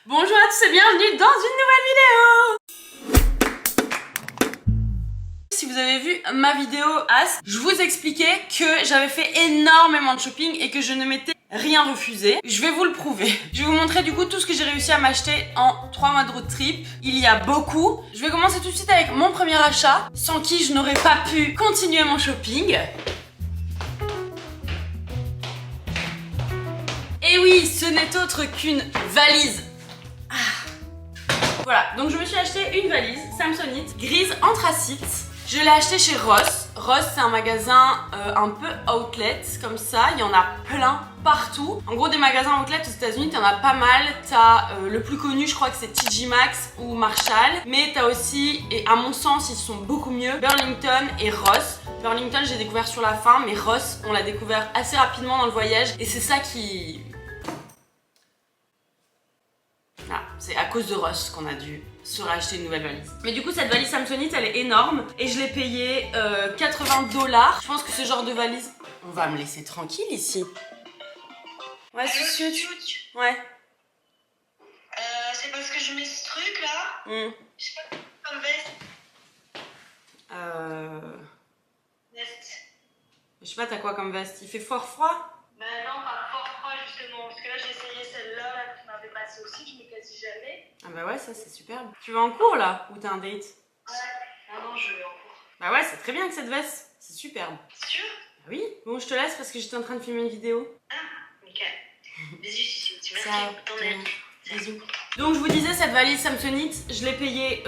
Bonjour à tous et bienvenue dans une nouvelle vidéo. Si vous avez vu ma vidéo As, je vous expliquais que j'avais fait énormément de shopping et que je ne m'étais rien refusé. Je vais vous le prouver. Je vais vous montrer du coup tout ce que j'ai réussi à m'acheter en 3 mois de road trip. Il y a beaucoup. Je vais commencer tout de suite avec mon premier achat, sans qui je n'aurais pas pu continuer mon shopping. Et oui, ce n'est autre qu'une valise. Voilà, donc je me suis acheté une valise Samsonite grise anthracite. Je l'ai achetée chez Ross. Ross, c'est un magasin un peu outlet, comme ça. Il y en a plein partout. En gros, des magasins outlet aux États-Unis, il y en a pas mal. T'as le plus connu, je crois que c'est TJ Maxx ou Marshall. Mais t'as aussi, et à mon sens, ils sont beaucoup mieux, Burlington et Ross. Burlington, j'ai découvert sur la fin, mais Ross, on l'a découvert assez rapidement dans le voyage. Et c'est ça qui... Ah, c'est à cause de Ross qu'on a dû se racheter une nouvelle valise. Mais du coup, cette valise Samsonite, elle est énorme et je l'ai payée 80 $. Je pense que ce genre de valise, on va me laisser tranquille ici. Ouais, c'est sûr. Ouais. C'est parce que je mets ce truc là. Je sais pas comme veste. Veste. Je sais pas, t'as quoi comme veste? Il fait froid? Bah non, pas fort froid justement. Parce que là, j'ai essayé celle-là là, qui m'avait passé aussi. Je mets quasi jamais. Ah bah ouais, ça c'est superbe. Tu vas en cours là? Ou t'as un date? Ouais. Ah non, je vais en cours. Bah ouais, c'est très bien avec cette veste. C'est superbe. Sûr? Bah oui. Bon, je te laisse parce que j'étais en train de filmer une vidéo. Ah, nickel. Bisous, Suzy. Merci Ciao. pour ton aide. Bisous. Donc je vous disais, cette valise Samsonite, je l'ai payée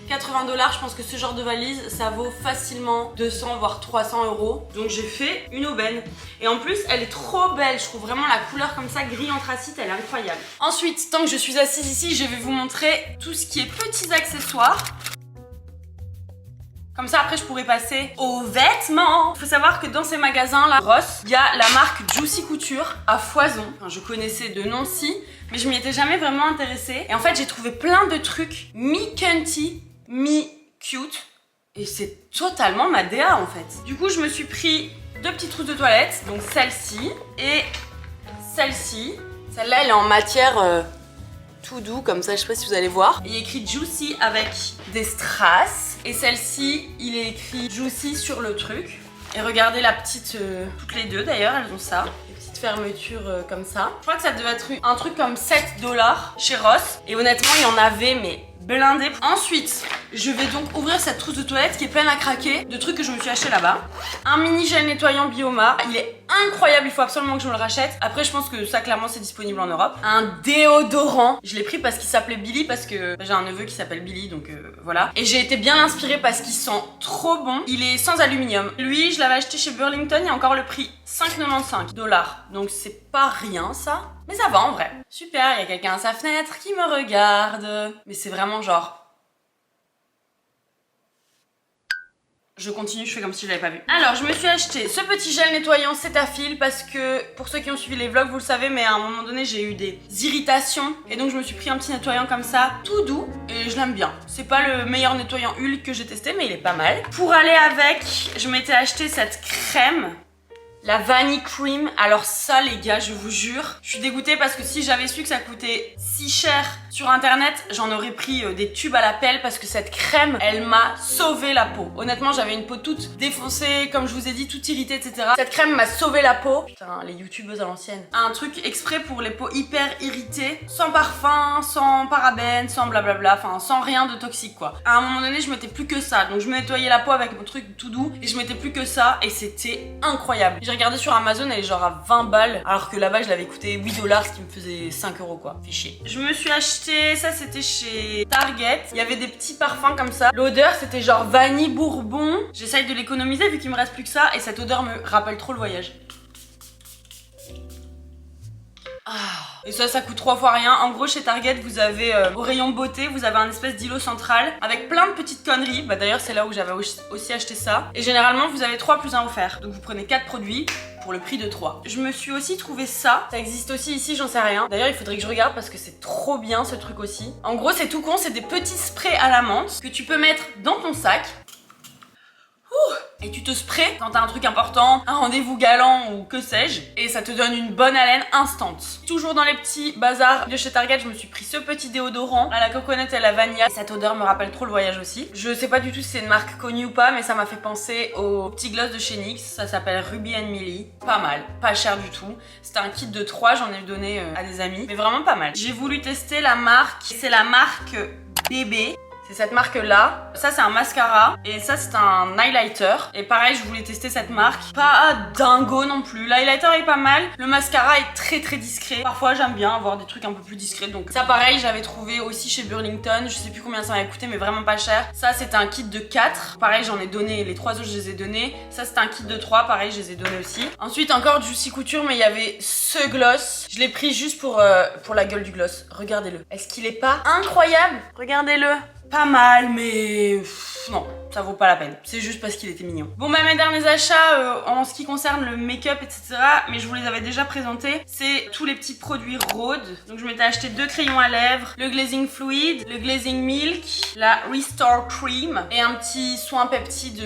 80 $. Je pense que ce genre de valise, ça vaut facilement 200 voire 300 €. Donc j'ai fait une aubaine. Et en plus, elle est trop belle. Je trouve vraiment la couleur comme ça, gris anthracite, elle est incroyable. Ensuite, tant que je suis assise ici, je vais vous montrer tout ce qui est petits accessoires. Comme ça, après, je pourrais passer aux vêtements. Il faut savoir que dans ces magasins-là, Ross, il y a la marque Juicy Couture à foison. Enfin, je connaissais de nom si, mais je m'y étais jamais vraiment intéressée. Et en fait, j'ai trouvé plein de trucs mi-cunty, mi-cute. Et c'est totalement ma DA, en fait. Du coup, je me suis pris 2 petites trousses de toilette. Donc celle-ci et celle-ci. Celle-là, elle est en matière... tout doux comme ça, je sais pas si vous allez voir. Il est écrit Juicy avec des strass. Et celle-ci, il est écrit Juicy sur le truc. Et regardez la petite, toutes les deux d'ailleurs, elles ont ça. Des petites fermetures comme ça. Je crois que ça devait être un truc comme 7 $ chez Ross. Et honnêtement, il y en avait mais blindé. Ensuite, je vais donc ouvrir cette trousse de toilette qui est pleine à craquer de trucs que je me suis acheté là-bas. Un mini gel nettoyant Bioma. Il est incroyable, il faut absolument que je me le rachète. Après, je pense que ça, clairement, c'est disponible en Europe. Un déodorant. Je l'ai pris parce qu'il s'appelait Billy, parce que j'ai un neveu qui s'appelle Billy, donc voilà. Et j'ai été bien inspirée parce qu'il sent trop bon. Il est sans aluminium. Lui, je l'avais acheté chez Burlington, il y a encore le prix 5,95 $. Donc c'est pas rien, ça. Mais ça va en vrai. Super, il y a quelqu'un à sa fenêtre qui me regarde. Mais c'est vraiment genre... Je continue, je fais comme si je l'avais pas vu. Alors, je me suis acheté ce petit gel nettoyant Cetaphil parce que, pour ceux qui ont suivi les vlogs, vous le savez, mais à un moment donné, j'ai eu des irritations. Et donc, je me suis pris un petit nettoyant comme ça, tout doux. Et je l'aime bien. C'est pas le meilleur nettoyant Hulk que j'ai testé, mais il est pas mal. Pour aller avec, je m'étais acheté cette crème. La Vanille Cream. Alors ça les gars, je vous jure, je suis dégoûtée parce que si j'avais su que ça coûtait si cher sur internet, j'en aurais pris des tubes à la pelle parce que cette crème, elle m'a sauvé la peau. Honnêtement, j'avais une peau toute défoncée, comme je vous ai dit, toute irritée, etc. Cette crème m'a sauvé la peau. Putain, les youtubeuses à l'ancienne. Un truc exprès pour les peaux hyper irritées, sans parfum, sans parabènes, sans blablabla, enfin sans rien de toxique quoi. À un moment donné, je mettais plus que ça, donc je me nettoyais la peau avec mon truc tout doux et je mettais plus que ça et c'était incroyable. J'ai regardé sur Amazon, elle est genre à 20 balles, alors que là-bas je l'avais coûté 8 $, ce qui me faisait 5 € quoi. Fait chier. Je me suis acheté, ça c'était chez Target. Il y avait des petits parfums comme ça. L'odeur c'était genre vanille bourbon. J'essaye de l'économiser vu qu'il me reste plus que ça et cette odeur me rappelle trop le voyage. Et ça coûte 3 fois rien. En gros, chez Target, vous avez au rayon beauté, vous avez un espèce d'îlot central avec plein de petites conneries. Bah d'ailleurs, c'est là où j'avais aussi acheté ça. Et généralement, vous avez 3 plus 1 offert. Donc vous prenez 4 produits pour le prix de 3. Je me suis aussi trouvé ça. Ça existe aussi ici, j'en sais rien. D'ailleurs, il faudrait que je regarde parce que c'est trop bien ce truc aussi. En gros, c'est tout con, c'est des petits sprays à la menthe que tu peux mettre dans ton sac. Ouh. et tu te sprays quand t'as un truc important, un rendez-vous galant ou que sais-je, et ça te donne une bonne haleine instant. Toujours dans les petits bazars de chez Target, je me suis pris ce petit déodorant à la coconut et à la vanilla. Et cette odeur me rappelle trop le voyage aussi. Je sais pas du tout si c'est une marque connue ou pas, mais ça m'a fait penser au petit gloss de chez NYX. Ça s'appelle Ruby Millie. Pas mal, pas cher du tout. C'était un kit de 3, j'en ai donné à des amis, mais vraiment pas mal. J'ai voulu tester la marque, c'est la marque Bébé. C'est cette marque là. Ça c'est un mascara et ça c'est un highlighter. Et pareil, je voulais tester cette marque. Pas dingo non plus. L'highlighter est pas mal. Le mascara est très très discret. Parfois j'aime bien avoir des trucs un peu plus discrets. Donc ça pareil, j'avais trouvé aussi chez Burlington. Je sais plus combien ça m'avait coûté mais vraiment pas cher. Ça c'était un kit de 4. Pareil, j'en ai donné. Les 3 autres je les ai donnés. Ça c'était un kit de 3. Pareil, je les ai donnés aussi. Ensuite encore Juicy Couture, mais il y avait ce gloss. Je l'ai pris juste pour la gueule du gloss. Regardez-le. Est-ce qu'il est pas incroyable? Regardez-le. Pas mal, mais non, ça vaut pas la peine. C'est juste parce qu'il était mignon. Bon, bah mes derniers achats en ce qui concerne le make-up, etc., mais je vous les avais déjà présentés, c'est tous les petits produits Rhode. Donc je m'étais acheté 2 crayons à lèvres, le glazing fluid, le glazing milk, la restore cream et un petit soin peptide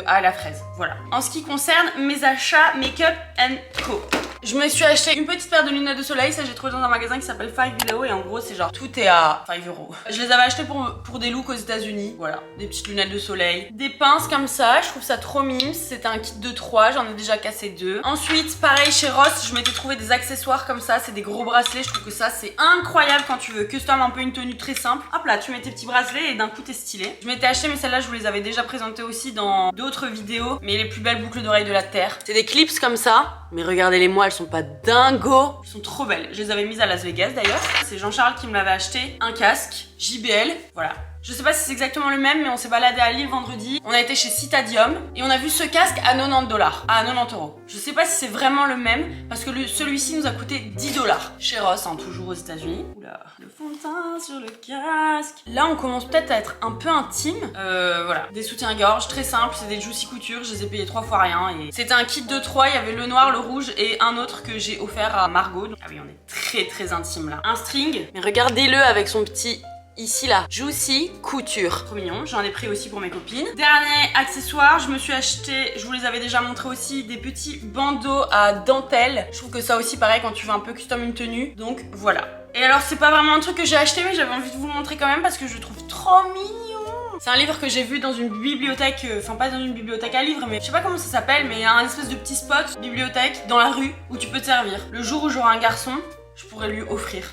à la fraise. Voilà. En ce qui concerne mes achats make-up co. Je me suis acheté une petite paire de lunettes de soleil, ça j'ai trouvé dans un magasin qui s'appelle 5 Below et en gros c'est genre tout est à 5 €. Je les avais achetées pour des looks aux États-Unis, voilà, des petites lunettes de soleil, des pinces comme ça, je trouve ça trop mimes, c'était un kit de 3, j'en ai déjà cassé 2. Ensuite, pareil chez Ross, je m'étais trouvé des accessoires comme ça, c'est des gros bracelets, je trouve que ça c'est incroyable quand tu veux custom un peu une tenue très simple. Hop là, tu mets tes petits bracelets et d'un coup t'es stylé. Je m'étais acheté mais celles-là je vous les avais déjà présentées aussi dans d'autres vidéos, mais les plus belles boucles d'oreilles de la terre. C'est des clips comme ça, mais regardez-les moi, elles sont pas dingo. Elles sont trop belles. Je les avais mises à Las Vegas d'ailleurs. C'est Jean-Charles qui me l'avait acheté. Un casque, JBL, voilà. Je sais pas si c'est exactement le même, mais on s'est baladé à Lille vendredi. On a été chez Citadium et on a vu ce casque à 90 $, à 90 €. Je sais pas si c'est vraiment le même parce que celui-ci nous a coûté 10 $. Chez Ross, hein, toujours aux États-Unis. Oula, le fond de teint sur le casque. Là, on commence peut-être à être un peu intime. Voilà, des soutiens-gorge très simples, c'est des Juicy Couture. Je les ai payés 3 fois rien et c'était un kit de 3. Il y avait le noir, le rouge et un autre que j'ai offert à Margot. Ah oui, on est très très intime là. Un string, mais regardez-le avec son petit ici là, Juicy Couture. Trop mignon, j'en ai pris aussi pour mes copines. Dernier accessoire, je me suis acheté, je vous les avais déjà montré aussi, des petits bandeaux à dentelle. Je trouve que ça aussi pareil quand tu veux un peu custom une tenue, donc voilà. Et alors c'est pas vraiment un truc que j'ai acheté mais j'avais envie de vous le montrer quand même parce que je le trouve trop mignon. C'est un livre que j'ai vu dans une bibliothèque, enfin pas dans une bibliothèque à livres, mais je sais pas comment ça s'appelle, mais il y a un espèce de petit spot, bibliothèque, dans la rue où tu peux te servir. Le jour où j'aurai un garçon, je pourrais lui offrir.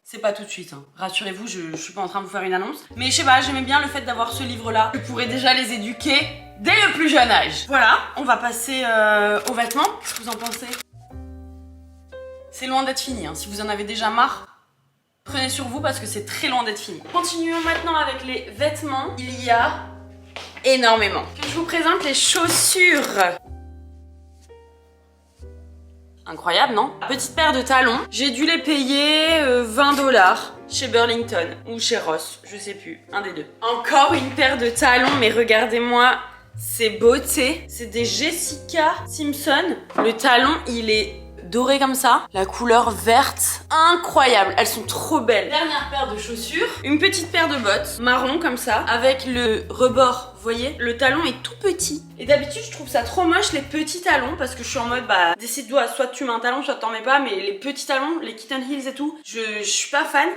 C'est pas tout de suite, hein. Rassurez-vous, je suis pas en train de vous faire une annonce. Mais je sais pas, j'aimais bien le fait d'avoir ce livre-là. Je pourrais déjà les éduquer dès le plus jeune âge. Voilà, on va passer aux vêtements. Qu'est-ce que vous en pensez? C'est loin d'être fini, hein. Si vous en avez déjà marre, prenez sur vous parce que c'est très loin d'être fini. Continuons maintenant avec les vêtements. Il y a énormément. Que je vous présente les chaussures. Incroyable, non? Petite paire de talons. J'ai dû les payer 20 $ chez Burlington ou chez Ross, je sais plus, un des deux. Encore une paire de talons, mais regardez-moi ces beautés. C'est des Jessica Simpson. Le talon, il est doré comme ça, la couleur verte, incroyable, elles sont trop belles. Dernière paire de chaussures, une petite paire de bottes marron comme ça, avec le rebord, vous voyez, le talon est tout petit. Et d'habitude je trouve ça trop moche les petits talons parce que je suis en mode bah décide-toi, soit tu mets un talon, soit t'en mets pas, mais les petits talons, les kitten heels et tout, je suis pas fan.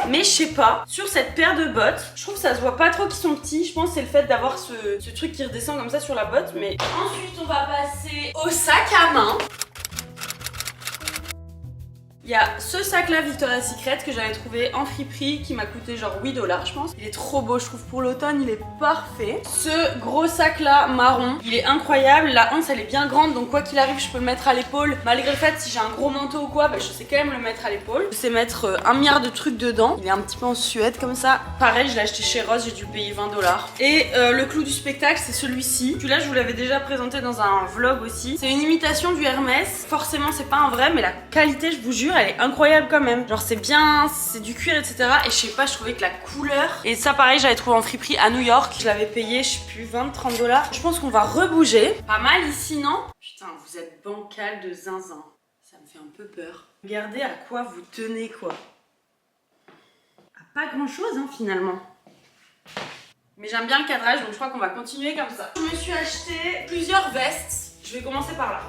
Mais je sais pas, sur cette paire de bottes, je trouve que ça se voit pas trop qu'ils sont petits, je pense que c'est le fait d'avoir ce truc qui redescend comme ça sur la botte, mais ensuite on va passer au sac à main. Il y a ce sac là Victoria's Secret que j'avais trouvé en friperie qui m'a coûté genre 8 $ je pense. Il est trop beau je trouve pour l'automne, il est parfait. Ce gros sac là marron, il est incroyable. La hanse elle est bien grande donc quoi qu'il arrive je peux le mettre à l'épaule. Malgré le fait si j'ai un gros manteau ou quoi, bah, je sais quand même le mettre à l'épaule. Je sais mettre 1 milliard de trucs dedans. Il est un petit peu en suède comme ça. Pareil je l'ai acheté chez Ross, j'ai dû payer 20 $. Et le clou du spectacle c'est celui-ci. Celui-là je vous l'avais déjà présenté dans un vlog aussi. C'est une imitation du Hermès. Forcément c'est pas un vrai mais la qualité je vous jure elle est incroyable quand même. Genre c'est bien, c'est du cuir etc. Et je sais pas, je trouvais que la couleur... Et ça pareil j'avais trouvé en friperie à New York. Je l'avais payé je sais plus 20-30 $. Je pense qu'on va rebouger. Pas mal ici non? Putain vous êtes bancal de zinzin. Ça me fait un peu peur. Regardez à quoi vous tenez quoi. À pas grand chose hein finalement. Mais j'aime bien le cadrage, donc je crois qu'on va continuer comme ça. Je me suis acheté plusieurs vestes. Je vais commencer par là.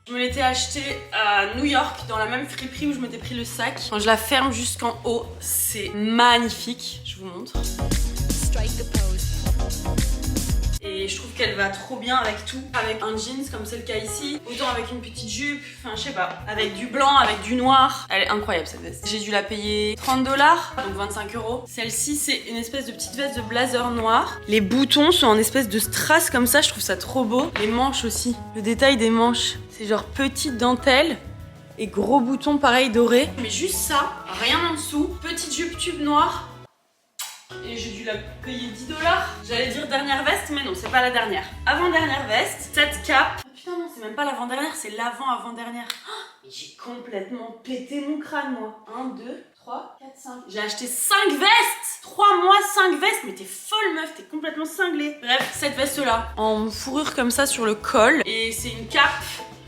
Je me l'étais acheté à New York, dans la même friperie où je m'étais pris le sac. Quand je la ferme jusqu'en haut, c'est magnifique. Je vous montre. Et je trouve qu'elle va trop bien avec tout. Avec un jeans comme c'est le cas ici, autant avec une petite jupe, enfin je sais pas. Avec du blanc, avec du noir. Elle est incroyable cette veste. J'ai dû la payer 30 $, donc 25 €. Celle-ci c'est une espèce de petite veste de blazer noir. Les boutons sont en espèce de strass comme ça, je trouve ça trop beau. Les manches aussi, le détail des manches. C'est genre petite dentelle. Et gros boutons pareil dorés. Mais juste ça, rien en dessous. Petite jupe tube noire. Et j'ai dû la payer 10 $. J'allais dire dernière veste, mais non, c'est pas la dernière. Avant-dernière veste, cette cape. Ah putain, non, c'est même pas l'avant-dernière, c'est l'avant-avant-dernière. Oh, mais j'ai complètement pété mon crâne, moi. 1, 2, 3, 4, 5. J'ai acheté 5 vestes 3 mois, 5 vestes. Mais t'es folle, meuf, t'es complètement cinglée. Bref, cette veste-là, en fourrure comme ça sur le col. Et c'est une cape,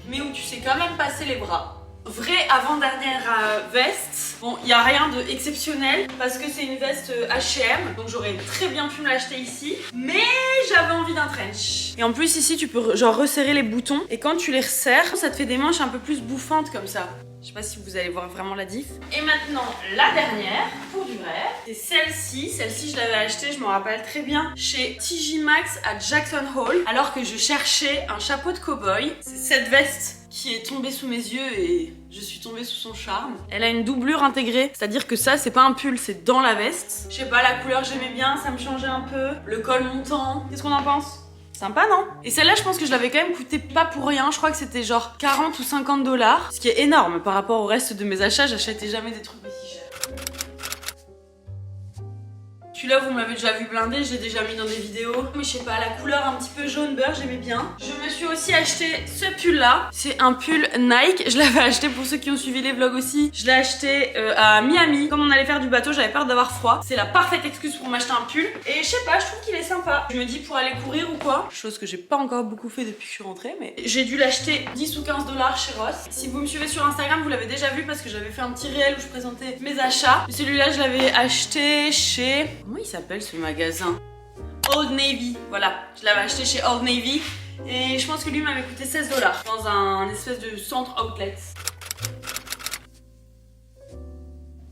mais où tu sais quand même passer les bras. Vraie avant-dernière veste. Bon, il n'y a rien d'exceptionnel parce que c'est une veste H&M, donc j'aurais très bien pu me l'acheter ici. Mais j'avais envie d'un trench. Et en plus ici, tu peux genre resserrer les boutons et quand tu les resserres, ça te fait des manches un peu plus bouffantes comme ça. Je sais pas si vous allez voir vraiment la diff. Et maintenant, la dernière, pour du vrai, c'est celle-ci. Celle-ci, je l'avais achetée, je m'en rappelle très bien, chez TJ Maxx à Jackson Hole, alors que je cherchais un chapeau de cow-boy. C'est cette veste qui est tombée sous mes yeux et je suis tombée sous son charme. Elle a une doublure intégrée, c'est-à-dire que ça, c'est pas un pull, c'est dans la veste. Je sais pas, la couleur, j'aimais bien, ça me changeait un peu. Le col montant. Qu'est-ce qu'on en pense ? Sympa, non? Et celle-là, je pense que je l'avais quand même coûté pas pour rien. Je crois que c'était genre 40 ou 50 $, ce qui est énorme par rapport au reste de mes achats. J'achetais jamais des trucs aussi chers. Celui-là, vous m'avez déjà vu blinder, je l'ai déjà mis dans des vidéos. Mais je sais pas, la couleur un petit peu jaune beurre, j'aimais bien. Je me suis aussi acheté ce pull-là. C'est un pull Nike. Je l'avais acheté pour ceux qui ont suivi les vlogs aussi. Je l'ai acheté à Miami. Comme on allait faire du bateau, j'avais peur d'avoir froid. C'est la parfaite excuse pour m'acheter un pull. Et je sais pas, je trouve qu'il est sympa. Je me dis pour aller courir ou quoi. Chose que j'ai pas encore beaucoup fait depuis que je suis rentrée. Mais j'ai dû l'acheter 10 ou 15 $ chez Ross. Si vous me suivez sur Instagram, vous l'avez déjà vu parce que j'avais fait un petit réel où je présentais mes achats. Celui-là, je l'avais acheté chez... Comment il s'appelle ce magasin? Old Navy, voilà, je l'avais acheté chez Old Navy et je pense que lui m'avait coûté 16 $ dans un espèce de centre outlet.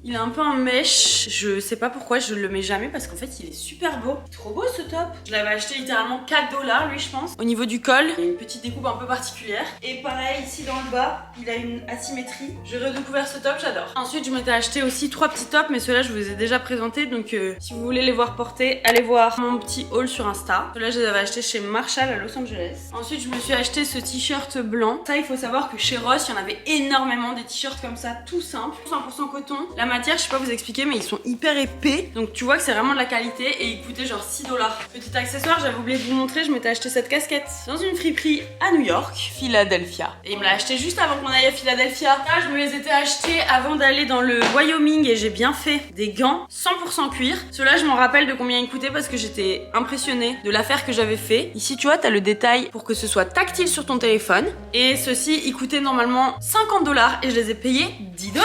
Il est un peu en mèche, je sais pas pourquoi je le mets jamais parce qu'en fait il est super beau. Trop beau ce top. Je l'avais acheté littéralement 4 $ lui je pense. Au niveau du col, il y a une petite découpe un peu particulière. Et pareil ici dans le bas, il a une asymétrie. J'ai redécouvert ce top, j'adore. Ensuite je m'étais acheté aussi 3 petits tops mais ceux-là je vous ai déjà présentés. Donc si vous voulez les voir porter, allez voir mon petit haul sur Insta. Ceux-là je les avais achetés chez Marshall à Los Angeles. Ensuite je me suis acheté ce t-shirt blanc. Ça il faut savoir que chez Ross il y en avait énormément des t-shirts comme ça tout simples. 100% coton. La matière, je sais pas vous expliquer, mais ils sont hyper épais. Donc tu vois que c'est vraiment de la qualité et ils coûtaient genre 6 $. Petit accessoire, j'avais oublié de vous montrer, je m'étais acheté cette casquette dans une friperie à New York, Philadelphia. Et il me l'a acheté juste avant qu'on aille à Philadelphia. Là, je me les étais achetés avant d'aller dans le Wyoming et j'ai bien fait. Des gants 100% cuir. Ceux-là, je m'en rappelle de combien ils coûtaient parce que j'étais impressionnée de l'affaire que j'avais fait. Ici, tu vois, t'as le détail pour que ce soit tactile sur ton téléphone. Et ceux-ci, ils coûtaient normalement 50 $ et je les ai payés 10 $.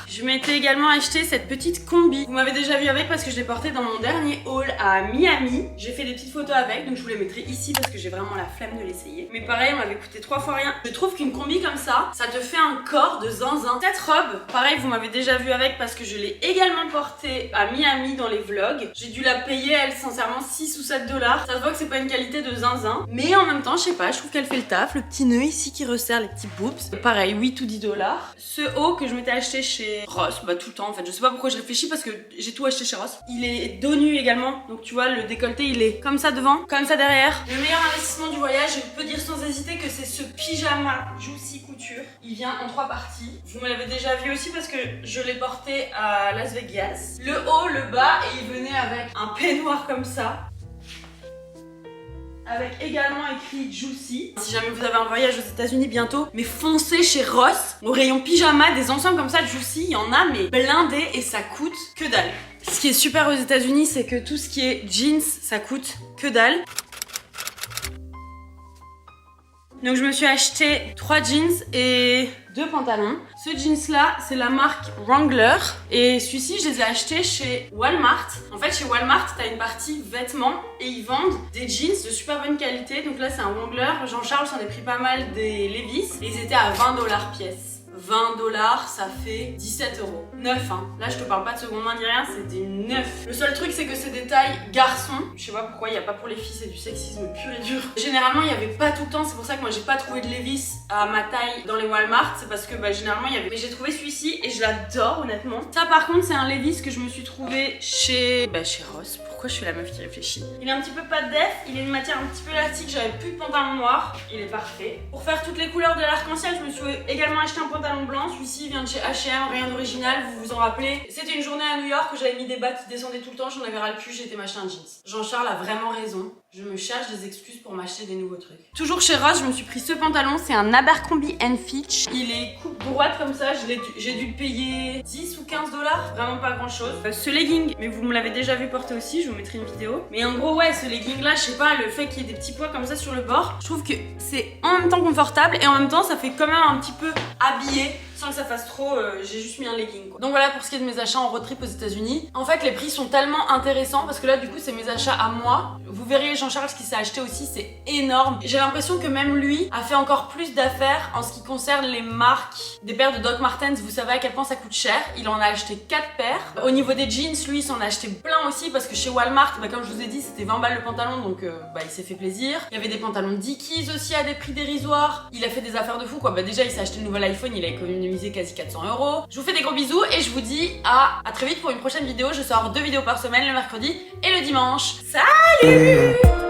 Je m'étais également acheté cette petite combi. Vous m'avez déjà vu avec parce que je l'ai portée dans mon dernier haul à Miami. J'ai fait des petites photos avec, donc je vous les mettrai ici parce que j'ai vraiment la flemme de l'essayer. Mais pareil, elle m'avait coûté 3 fois rien. Je trouve qu'une combi comme ça te fait un corps de zinzin. Cette robe, pareil, vous m'avez déjà vu avec parce que je l'ai également portée à Miami dans les vlogs. J'ai dû la payer, elle, sincèrement, 6 ou 7 $. Ça se voit que c'est pas une qualité de zinzin. Mais en même temps, je sais pas, je trouve qu'elle fait le taf. Le petit nœud ici qui resserre les petits boobs. Pareil, 8 ou 10 $. Ce haut que je m'étais acheté chez Ross, bah tout le temps en fait. Je sais pas pourquoi je réfléchis parce que j'ai tout acheté chez Ross. Il est dos nu également. Donc tu vois, le décolleté, il est comme ça devant, comme ça derrière. Le meilleur investissement du voyage, je peux dire sans hésiter que c'est ce pyjama Juicy Couture. Il vient en 3 parties. Vous me l'avez déjà vu aussi parce que je l'ai porté à Las Vegas. Le haut, le bas et il venait avec un peignoir comme ça. Avec également écrit Juicy. Si jamais vous avez un voyage aux États-Unis bientôt, mais foncez chez Ross au rayon pyjama, des ensembles comme ça Juicy, il y en a mais blindés et ça coûte que dalle. Ce qui est super aux États-Unis, c'est que tout ce qui est jeans, ça coûte que dalle. Donc je me suis acheté 3 jeans et deux pantalons. Ce jeans là, c'est la marque Wrangler. Et celui-ci, je les ai achetés chez Walmart. En fait, chez Walmart, t'as une partie vêtements et ils vendent des jeans de super bonne qualité. Donc là, c'est un Wrangler. Jean-Charles s'en est pris pas mal des Levi's. Et ils étaient à 20 $ pièce. 20 $, ça fait 17 €. Neuf, hein. Là, je te parle pas de seconde main ni rien, c'est des neufs. Le seul truc, c'est que c'est des tailles garçons. Je sais pas pourquoi, il y a pas pour les filles, c'est du sexisme pur et dur. Généralement, il y avait pas tout le temps, c'est pour ça que moi, j'ai pas trouvé de Levi's à ma taille dans les Walmart. C'est parce que généralement, il y avait. Mais j'ai trouvé celui-ci et je l'adore, honnêtement. Ça, par contre, c'est un Levi's que je me suis trouvé chez Ross. Pourquoi je suis la meuf qui réfléchit? Il est un petit peu pas de def, il est une matière un petit peu élastique, j'avais plus de pantalon noir, il est parfait. Pour faire toutes les couleurs de l'arc-en-ciel, je me suis également acheté un pantalon blanc, celui-ci vient de chez H&M, rien d'original, vous vous en rappelez. C'était une journée à New York où j'avais mis des bas qui descendaient tout le temps, j'en avais ras le cul, j'ai été m'acheter un jeans. Jean-Charles a vraiment raison, je me cherche des excuses pour m'acheter des nouveaux trucs. Toujours chez Ross, je me suis pris ce pantalon, c'est un Abercrombie & Fitch. Il est coupe droite comme ça, j'ai dû le payer 10 ou 15 $, vraiment pas grand chose. Ce legging, mais vous me l'avez déjà vu porter aussi, je vous mettrai une vidéo. Mais en gros, ouais, ce legging là, je sais pas, le fait qu'il y ait des petits pois comme ça sur le bord, je trouve que c'est en même temps confortable et en même temps ça fait quand même un petit peu habillé sans que ça fasse trop, j'ai juste mis un legging quoi. Donc voilà pour ce qui est de mes achats en road trip aux États-Unis. En fait, les prix sont tellement intéressants parce que là, du coup, c'est mes achats à moi. Vous verriez Jean-Charles ce qu'il s'est acheté aussi, c'est énorme. J'ai l'impression que même lui a fait encore plus d'affaires en ce qui concerne les marques. Des paires de Doc Martens, vous savez à quel point ça coûte cher. Il en a acheté 4 paires. Au niveau des jeans, lui, il s'en a acheté plein aussi parce que chez Walmart, comme je vous ai dit, c'était 20 balles le pantalon, donc il s'est fait plaisir. Il y avait des pantalons Dickies aussi à des prix dérisoires. Il a fait des affaires de fou quoi. Déjà, il s'est acheté le nouvel iPhone, il a économisé quasi 400 €. Je vous fais des gros bisous et je vous dis à très vite pour une prochaine vidéo. Je sors 2 vidéos par semaine, le mercredi et le dimanche. Salut!